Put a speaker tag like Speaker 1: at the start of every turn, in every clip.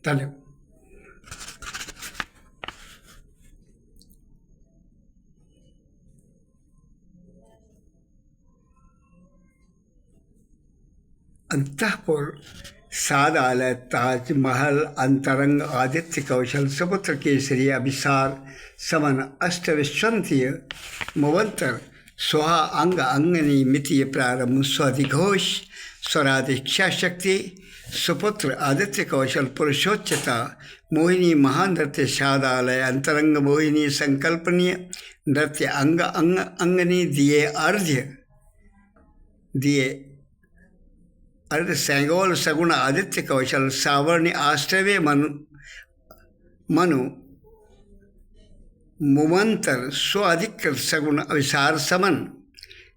Speaker 1: धन्यवाद। अंतःपुर, सादालय, ताजमहल, अंतरंग, आदित्य कौशल, सुपुत्र केसरी, अभिसार, समन, अष्टविश्वंतीय, मुवंतर, स्वाहा, अंग, अंगनी, मितीय, प्रारंभ, स्वाधिघोष, स्वराधिक्षा शक्ति, सुपुत्र, आदित्य कौशल, पुरुषोच्चता, मोहिनी, महान नृत्य, सादालय, अंतरंग, मोहिनी, संकल्पनीय नृत्य, अंग, अंग, अंगनी, दिए, अर्घ्य, दिए, अर्ध, सैंगोल, सगुण, आदित्य कौशल, सावर्ण्य, आश्रव्य, मनु, मुमंतर, स्वाधिकृत, सगुण, अभिसार, समन,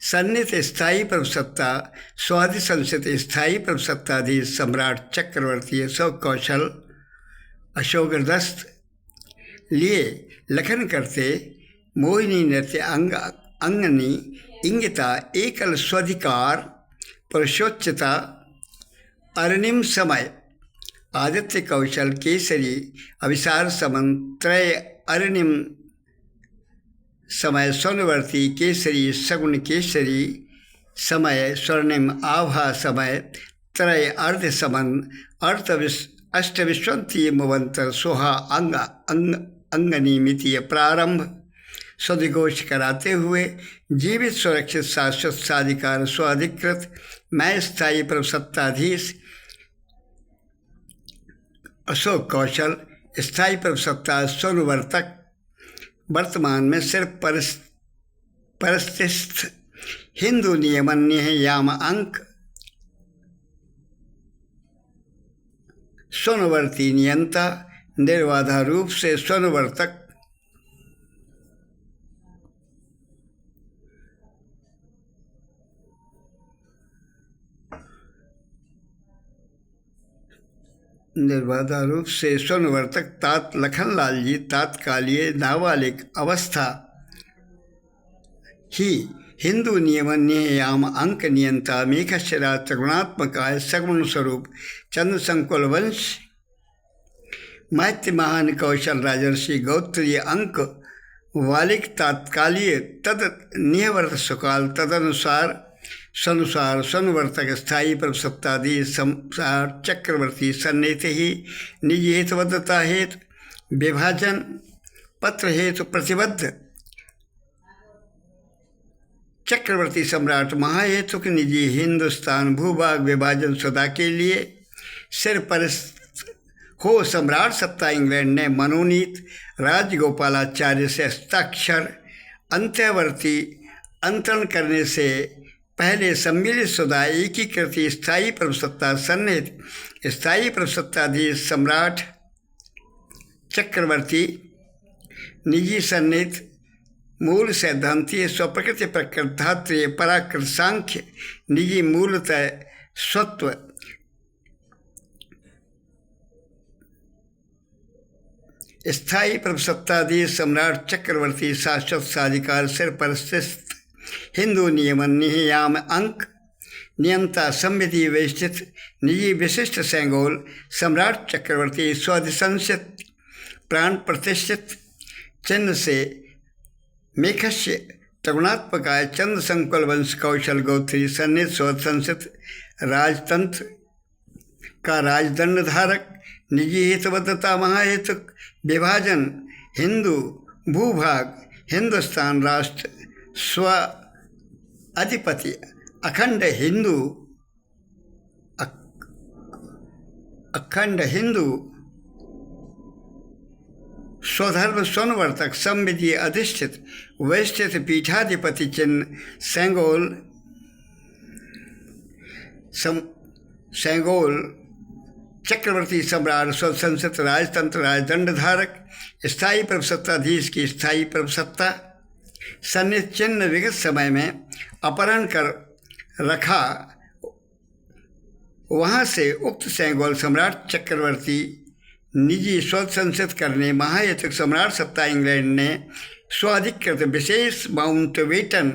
Speaker 1: सन्नित, स्थायी प्रभुसत्ता, स्वाधि संसित, स्थायी प्रभुसत्ताधीश, सम्राट, चक्रवर्ती, अशोक कौशल, अशोकदस्त, लिए, लखन करते, मोहिनी नृत्य, अंग, अंगनी, इंगिता, एकल, स्वाधिकार, पुरुषोच्चता, अरुणिम, समय, आदित्य कौशल, केसरी, अभिसार, समन, त्रय, अरुणिम, समय, स्वर्णवर्ती, केसरी, सगुण, केसरी, समय, स्वर्णिम, आभा, समय, त्रय, अर्ध, समन, अष्टविश्वंतीय, मुवंतर, सोहा, अंग, अंगनी, मितीय, प्रारंभ, स्वाधिघोष कराते हुए, जीवित, सुरक्षित, शाश्वत, साधिकार, स्वाधिकृत, मैं, स्थायी प्रभुसत्ताधीश, अशोक कौशल, स्थायी प्रभुसत्ता, स्वनुवर्तक, वर्तमान में सिर्फ परिस्थित, हिंदू नियमन्य, याम, अंक, स्वनुवर्ती, नियंता, निर्बाधा रूप से स्वनुवर्तक, निर्बाधा रूप से स्वर्णवर्तक, तात लखनलाल जी, तात्कालीय, नाबालिग अवस्था ही, हिंदू नियमन्य, याम, अंक, नियंता, मेघशिरा, त्रिगुणात्मकाय, सगुण स्वरूप, चंद्र संकुल वंश, मैत्य, महान कौशल, राजर्षि, गोत्रीय, अंक, वालिक, तात्कालीय, तद नियवर्त, सुकाल, तदनुसार, सनुसार, सनुवर्तक, स्थायी प्रभुसत्ताधीश, संसार, चक्रवर्ती, सन्निहित ही, निजी हेतुबद्धता हेतु, विभाजन, पत्र हेतु, प्रतिबद्ध, चक्रवर्ती, सम्राट, महाहेतु के निजी, हिंदुस्तान, भूभाग विभाजन सदा के लिए, सिर पर हो, सम्राट सत्ता, इंग्लैंड ने मनोनीत, राजगोपालाचार्य से हस्ताक्षर, अंत्यवर्ती, अंतरण करने से पहले सम्मिलित सुधा, एकीकृत, स्थायी प्रभुसत्ता, सन्निहित, स्थायी प्रभुसत्ताधीश, सम्राट, चक्रवर्ती, निजी, सन्निहित, मूल, सैद्धांतिक, स्वप्रकृति, प्रकृत, धात्रीय, पराकृत, सांख्य, निजी, मूलतः, स्वत्व, स्थायी प्रभुसत्ताधीश, सम्राट, चक्रवर्ती, शाश्वत, साधिकार, सिर पर स्थित, हिंदू नियमन्य, याम, अंक, नियंता, संविधि, वेष्टित, निजी, विशिष्ट, सेंगोल, सम्राट, चक्रवर्ती, स्वाधिसंसित, प्राण प्रतिष्ठित, चिन्ह से, मेघस्य, त्रिगुणात्मकाय, चंद्र संकुल वंश, कौशल, गोत्री, सन्निहित, स्वाधिसंसित, राजतंत्र का राजदंड धारक, निजी हेतुबद्धता, महाहेतु, विभाजन, हिंदू, भूभाग, हिंदुस्तान, राष्ट्र, स्व अधिपति, अखंड हिंदू, अखंड हिंदू, स्वधर्म, स्वनुवर्तक, संविधि, अधिष्ठित, वैष्ठित, पीठाधिपति, चिन्ह, सेंगोल, सेंगोल, चक्रवर्ती, सम्राट, स्वसंसित, राजतंत्र, राजदंड धारक, स्थायी प्रभुसत्ताधीश की स्थायी प्रभुसत्ता, सन्निहित, चिन्ह, विगत समय में अपहरण कर रखा, वहाँ से उक्त सेंगोल, सम्राट, चक्रवर्ती, निजी, स्वसंसित करने, महायतिक, सम्राट सत्ता, इंग्लैंड ने स्वाधिकृत विशेष माउंटबेटन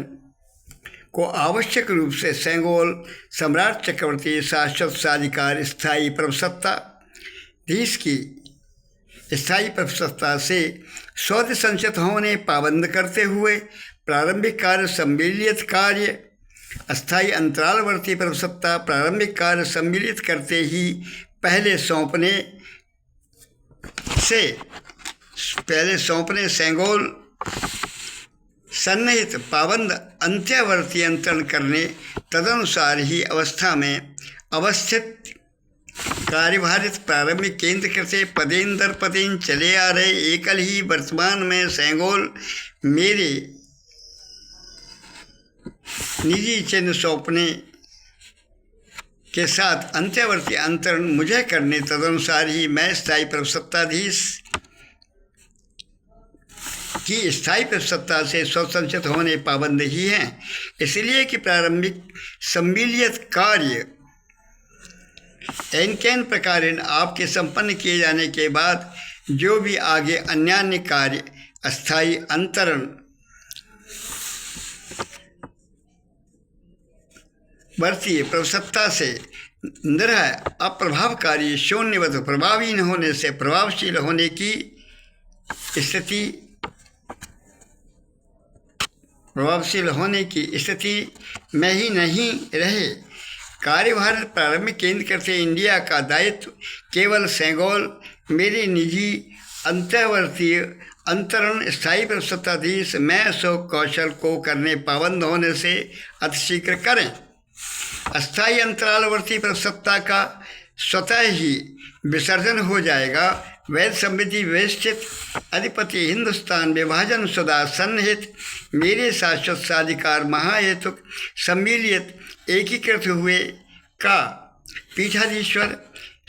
Speaker 1: को आवश्यक रूप से सेंगोल, सम्राट, चक्रवर्ती, शाश्वत, साधिकार, स्थायी प्रभुसत्ता, देश की स्थायी प्रभुसत्ता से स्वतः संचित होने पाबंद करते हुए प्रारंभिक कार्य सम्मिलित कार्य अस्थायी अंतरालवर्ती प्रभुसत्ता प्रारंभिक कार्य सम्मिलित करते ही पहले सौंपने सेंगोल सन्निहित पाबंद अंत्यावर्ती अंतरण करने तदनुसार ही अवस्था में अवस्थित कार्यभारित प्रारंभिक केंद्र कृते पदेन दर पदेन चले आ रहे एकल ही वर्तमान में सेंगोल मेरे निजी चिन्ह सौंपने के साथ अंत्यावर्ती अंतरण मुझे करने तदनुसार ही मैं स्थायी प्रभुसत्ताधीश की स्थायी प्रभुसत्ता से स्वसंचित होने पाबंद ही हैं। इसलिए कि प्रारंभिक सम्मिलित कार्य एनकेन प्रकारेण आपके संपन्न किए जाने के बाद जो भी आगे अन्यान्य कार्य अस्थायी अंतरण वर्तीय प्रभुसत्ता से निरह अप्रभावकारी शून्यवत प्रभावहीन होने से प्रभावशील होने की स्थिति में ही नहीं रहे। कार्यभारित प्रारंभिक केंद्र करते इंडिया का दायित्व केवल सेंगोल मेरे निजी अंतर्वर्तीय अंतरण स्थायी प्रभुसत्ताधीश मैं अशोक कौशल को करने पाबंद होने से अतिशीघ्र करें। अस्थायी अंतरालवर्ती प्रभुसत्ता का स्वतः ही विसर्जन हो जाएगा। वैध समृद्धि व्यवस्थित अधिपति हिंदुस्तान विभाजन सुधा सन्निहित मेरे शाश्वत साधिकार महाहेतुक सम्मिलित एकीकृत हुए का पीठाधीश्वर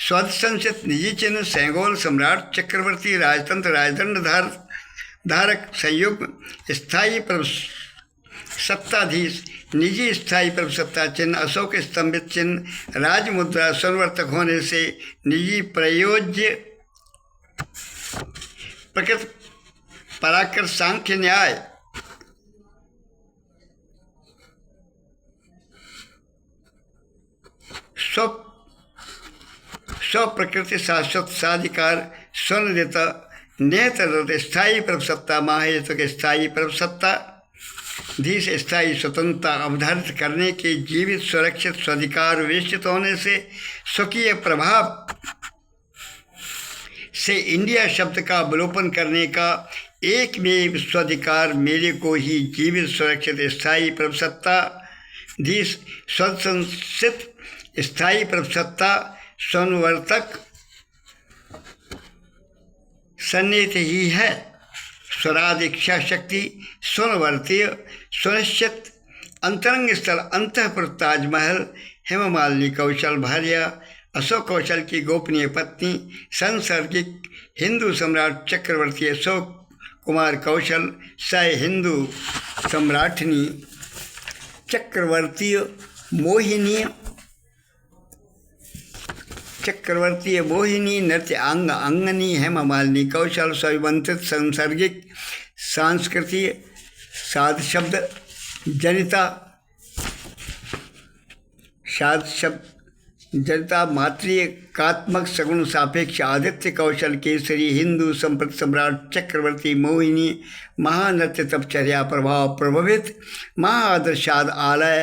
Speaker 1: स्वसंचित निजी चिन्ह सेंगोल सम्राट चक्रवर्ती राजतंत्र राजदंड धारक संयुक्त स्थायी प्रभुसत्ताधीश निजी स्थायी प्रभुसत्ता चिन्ह अशोक स्तंभित चिन्ह राजमुद्रा संवर्तक होने से निजी प्रयोज्य प्रकृत पराकर सांख्य न्याय स्व प्रकृति शाश्वत साधिकार स्वनिर्देता नेतृत्व स्थायी प्रभुसत्ता महाहेतुक स्थायी प्रभुसत्ता धीश स्थायी स्वतंत्रता अवधारित करने के जीवित सुरक्षित स्वाधिकार विनिश्चित होने से स्वकीय प्रभाव से इंडिया शब्द का अवलोकन करने का एकमेव स्वाधिकार मेरे को ही जीवित सुरक्षित स्थायी प्रभुसत्ता धीश स्वसंसित स्थायी प्रभुसत्ता संवर्तक सन्निहित ही है। स्वराज इच्छा शक्ति स्वनवर्तीय सुनिश्चित अंतरंग स्थल अंतःपुर ताजमहल हेममालिनी कौशल भार्या अशोक कौशल की गोपनीय पत्नी सांसर्गिक हिंदू सम्राट चक्रवर्ती अशोक कुमार कौशल सह हिंदू सम्राठनी चक्रवर्तीय मोहिनी नृत्य अंगनी हेममालिनी कौशल सविमंत्रित सांसर्गिक सांस्कृतिक साध शब्द जनिता मातृकात्मक सगुण सापेक्ष आदित्य कौशल केसरी हिंदू संप्रत सम्राट चक्रवर्ती मोहिनी महानृत्य तपचर्या प्रभाव प्रभावित महाआदर्शाद आलय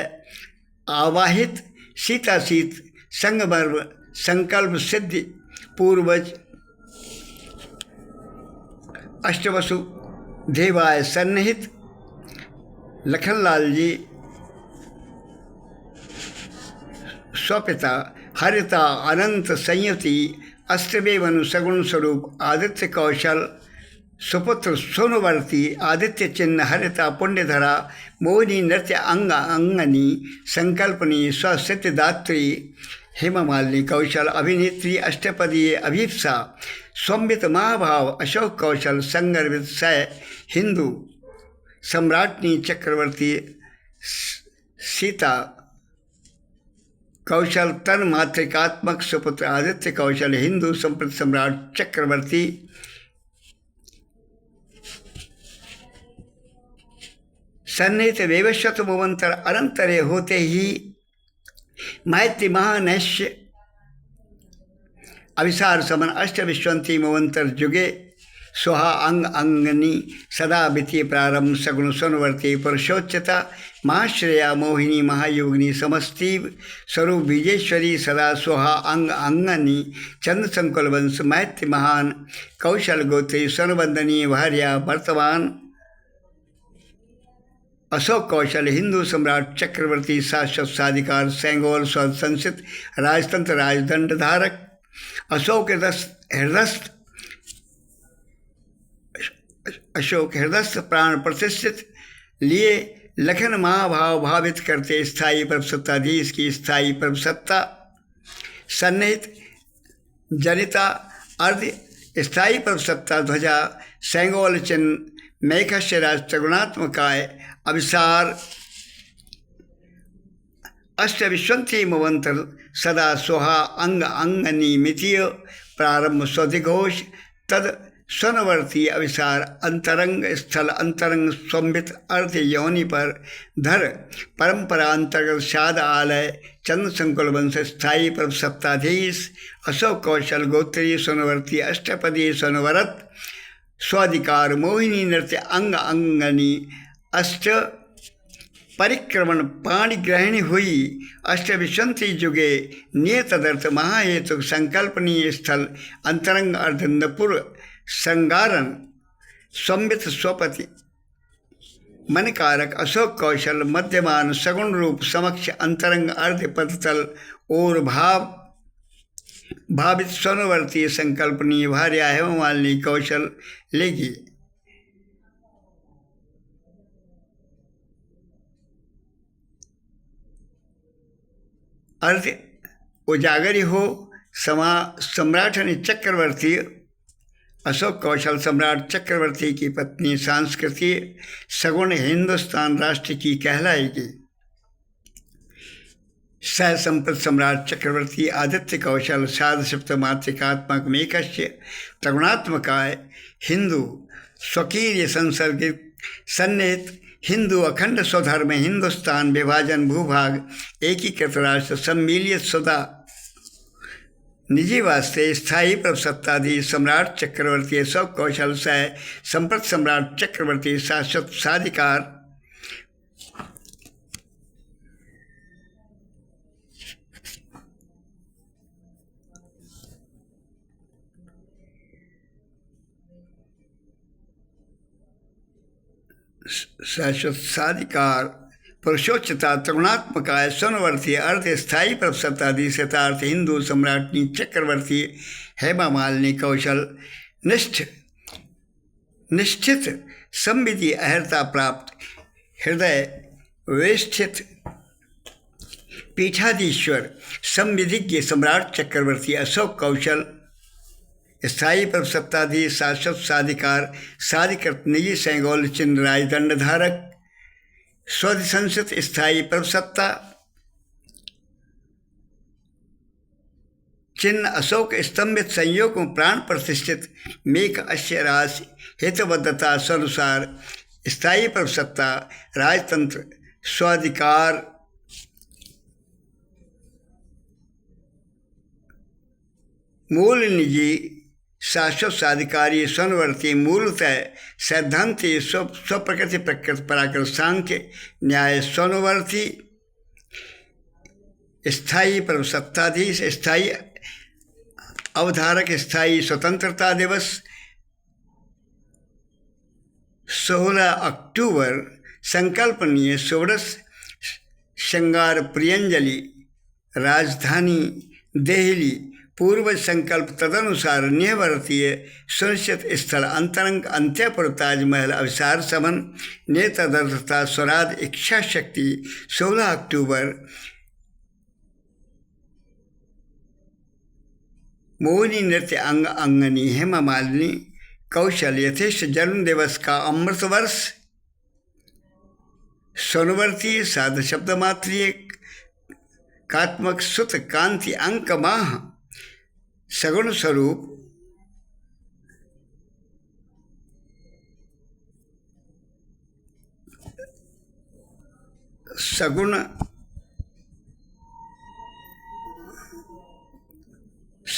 Speaker 1: आवाहित सीतासीत संगमर्व संकल्प सिद्धि पूर्वज अष्टवसु देवाय सन्निहित लखनलाल जी स्वपिता हरिता अनंत संयति अष्टमेव सगुण स्वरूप आदित्य कौशल सुपुत्र सोनवर्ती आदित्य चिन्ह हरिता पुण्यधरा मोहिनी नृत्य अंगनी संकल्पनी स्वसिद्धिदात्री हेममालिनी कौशल अभिनेत्री अष्टपदीय अभीप्सा स्वम्बित महाभाव अशोक कौशल संगर्भित सह हिंदू सम्राटनी चक्रवर्ती सीता कौशल तन मातृकात्मक सुपुत्र आदित्य कौशल हिंदू संप्रत सम्राट चक्रवर्ती सन्निहित वेवस्वत भुवंतर अनंतरे होते ही मैत्री महानैश्य अभिसार समन अष्ट विश्वंती मवंतर जुगे सोहा अंग अंगनी सदा वित्तीय प्रारंभ सगुण सुनवर्ती पुरुषोच्चता महाश्रेया मोहिनी महायोगिनी समस्तीव स्वरूप विजेश्वरी सदा सोहा अंग अंगनी चंद्र संकुल वंश मैत्य महान कौशल गोत्री स्वरवंदनीय भार्या वर्तमान अशोक कौशल हिंदू सम्राट चक्रवर्ती शाश्वत साधिकार सेंगोल स्वसंसित राजतंत्र राजदंड धारक अशोक हृदयस्थ अशोक हृदयस्थ प्राण प्रतिष्ठित लिए लखन महाभाव भावित करते स्थायी परमसत्ताधीश की स्थायी परमसत्ता सन्निहित जनिता अर्ध स्थायी परमसत्ता ध्वजा सेंगोल चिन्ह मेघस्य राज त्रिगुणात्मकाय अभिसार अष्ट विश्वंती मवंतर सदा सोहा अंग अंगनी मितीय प्रारंभ स्वधिघोष तद स्वनवर्ती अभिसार अंतरंग स्थल अंतरंग स्वंभित अर्थ योनि पर धर परंपरा अंतर्गत शाद आलय चंद्र संकुल वंश स्थायी पर सप्ताधीश अशोक कौशल गोत्री स्वनवर्ती अष्टपदी स्वनवरत स्वाधिकार मोहिनी नृत्य अंग अंगनी अष्ट परिक्रमण पाणिग्रहणी हुई अष्टविशंति जुगे नियतदर्थ महाहेतु संकल्पनीय स्थल अंतरंग अर्धंदपुर संगारन संबित स्वपति मनकारक अशोक कौशल मध्यमान सगुण रूप समक्ष अंतरंग अर्ध पदतल और भावित स्वनवर्ती संकल्पनीय भार्या हेममालिनी कौशल लेगी अर्थ उजागरी हो सम्राट ने चक्रवर्ती अशोक कौशल सम्राट चक्रवर्ती की पत्नी सांस्कृतिक सगुण हिंदुस्तान राष्ट्र की कहलाएगी। सह संपत सम्राट चक्रवर्ती आदित्य कौशल साध सप्त मात्रिकात्मक मेकस्य त्रिगुणात्मकाय हिंदू स्वकीय संसर्गित सन्निहित हिंदू अखंड स्वधर्म हिंदुस्तान विभाजन भूभाग एकीकृत राष्ट्र सम्मिलित सदा निजी वास्ते स्थायी प्रभुसत्ताधीश सम्राट चक्रवर्ती अशोक कौशल सह संप्रत सम्राट चक्रवर्ती शाश्वत साधिकार शाश्वत साधिकार पुरुषोच्चता त्रिगुणात्मकाय स्वनवर्ती अर्थ स्थायी प्रभुसत्ताधीश यथार्थ हिंदू सम्राटनी चक्रवर्ती हेमा मालिनी कौशल निश्चित संविधि अहर्ता प्राप्त हृदय वेष्ठित पीठाधीश्वर संविधिज्ञ सम्राट चक्रवर्ती अशोक कौशल स्थायी प्रभुसत्ताधीश शाश्वत साधिकार साधिकृत निजी सेंगोल चिन्ह राजदंड धारक स्वधिसंसित स्थायी प्रभुसत्ता चिन्ह अशोक स्तंभित संयोग में प्राण प्रतिष्ठित मेघ अश्य राशि हितबद्धता स्वानुसार स्थायी प्रभुसत्ता राजतंत्र स्वाधिकार मूल निजी शाश्वत साधिकारी स्वनवर्ती मूलतः सैद्धांति स्वप्रकृति प्रकृति पराकृत सांख्य न्याय स्वनवर्ती स्थायी प्रभुसत्ताधीश स्थायी अवधारक स्थायी स्वतंत्रता दिवस 16 अक्टूबर संकल्पनीय षोडश श्रृंगार प्रियंजलि राजधानी दिल्ली पूर्व संकल्प तदनुसार नियवर्तीय सुनिश्चित स्थल अंतरंग अंत्यपुर ताजमहल अभिसार समन नेतदर्थता स्वराज इच्छा शक्ति 16 अक्टूबर मोहिनी नृत्य अंग अंगनी हेमा मालिनी कौशल यथेष्ट जन्म दिवस का अमृत वर्ष स्वनवर्ती साध शब्द मात्रीय कात्मक सुत कांति अंक माह सगुण स्वरूप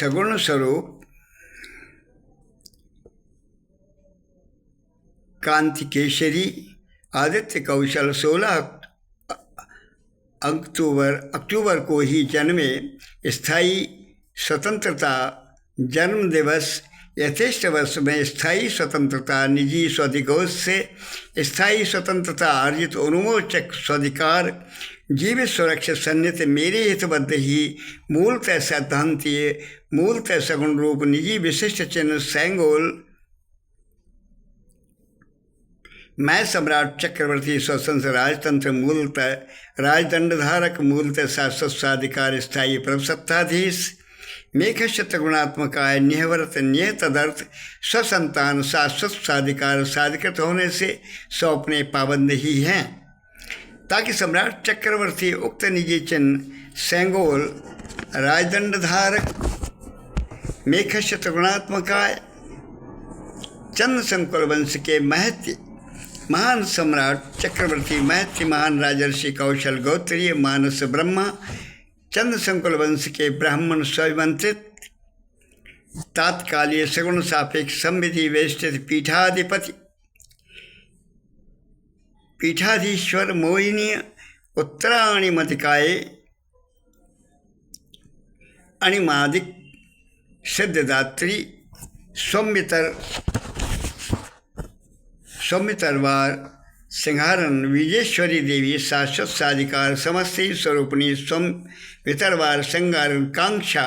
Speaker 1: सगुण स्वरूप कांति केशरी आदित्य कौशल 16 अक्टूबर को ही जन्मे। स्थायी स्वतंत्रता जन्म दिवस यथेष्ट वर्ष में स्थायी स्वतंत्रता निजी स्वाधिकोष से स्थायी स्वतंत्रता अर्जित उन्मोचक स्वाधिकार जीवित सुरक्षित सन्निहित मेरे हितबद्ध ही मूलतः सैद्धांतीय मूलतः सगुण रूप निजी विशिष्ट चिन्ह सेंगोल मैं सम्राट चक्रवर्ती स्वतंत्र राजतंत्र मूलतः राजदंडधारक मूलतः शाश्वत स्वाधिकार स्थायी प्रभुसत्ताधीश मेघशत गुणात्मकाय निहवरत नियतदर्थ स्वसंतान शाश्वत स्वाधिकार साधिकृत होने से सौंपने पाबंद ही हैं, ताकि सम्राट चक्रवर्ती उक्त निजी चिन्ह सेंगोल राजदंडधारक मेघशत गुणात्मकाय चंद्र संकुल वंश के महत्य महान सम्राट चक्रवर्ती महत्य महान राजर्षि कौशल गोत्रीय मानस ब्रह्मा चंद्र संकुल वंश के ब्राह्मण स्वयंत्रित तात्कालीय सगुण सापेक्ष संविधि वेष्टित पीठाधिपति पीठाधीश्वर मोहिनी उत्तरायणी मतिकाय अणिमादिक सिद्धदात्री सौम्यतरवार सिंहारन विजेश्वरी देवी शाश्वत साधिकार समस्ती स्वरूपणी सौम्यतरवार संगारन कांक्षा